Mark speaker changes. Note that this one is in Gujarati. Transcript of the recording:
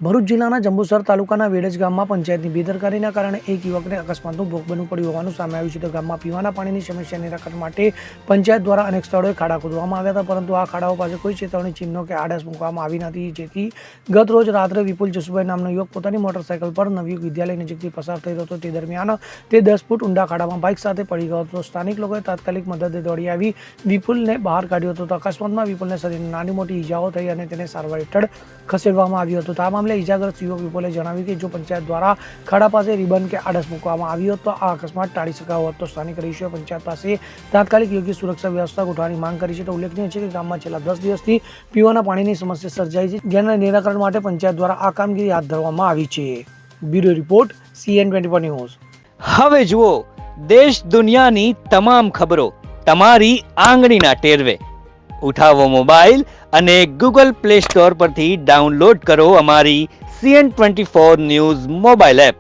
Speaker 1: ભરૂચ જિલ્લાના જંબુસર તાલુકાના વેડજ ગામમાં પંચાયતની બેદરકારીના કારણે એક યુવકને અકસ્માતનો ભોગ બનવું પડ્યું હોવાનું સામે આવ્યું છે. તો ગામમાં પીવાના પાણીની સમસ્યા નિરાકરણ માટે પંચાયત દ્વારા અનેક સ્થળોએ ખાડા ખોદવામાં આવ્યા હતા, પરંતુ આ ખાડાઓ પાસે કોઈ ચેતવણી ચિહ્નો કે આડસ મૂકવામાં આવી નથી, જેથી ગત રોજ રાત્રે વિપુલ જસુભાઈ નામનો યુવક પોતાની મોટરસાયકલ પર નવયુગ વિદ્યાલય નજીકથી પસાર થઈ રહ્યો હતો. તે દરમિયાન તે 10 ફૂટ ઊંડા ખાડામાં બાઇક સાથે પડી ગયો હતો. સ્થાનિક લોકોએ તાત્કાલિક મદદે દોડી આવી વિપુલને બહાર કાઢ્યો હતો. અકસ્માતમાં વિપુલને શરીરમાં નાની મોટી ઈજાઓ થઈ અને તેને સારવાર હેઠળ ખસેડવામાં આવ્યો હતો. આ મામલે ઈજાગ્રસ્ત યુવક વિપુલે જણાવ્યું કે જો પંચાયત દ્વારા ખાડા પાસે રિબન કે આડસ મૂકવામાં આવ્યો તો આ અકસ્માત ટાળી શકાયો હતો. સ્થાનિક રહીશોએ પંચાયત પાસે તાત્કાલિક યોગ્ય સુરક્ષા વ્યવસ્થા ગોઠવવાની માંગ કરી છે. તો ઉલ્લેખનીય છે કે ગામમાં છેલ્લા 10 દિવસથી પીવાના પાણીની સમસ્યા સર્જાઈ છે, જેના નિરાકરણ માટે પંચાયત દ્વારા આ કામગીરી હાથ ધરવામાં આવી છે. Bureau report CN24 news.
Speaker 2: હવે જુઓ દેશ દુનિયાની તમામ ખબરો તમારી આંગળીના ટેરવે. ઉઠાવો મોબાઈલ અને Google Play Store પરથી ડાઉનલોડ કરો અમારી CN24 ન્યૂઝ મોબાઈલ એપ.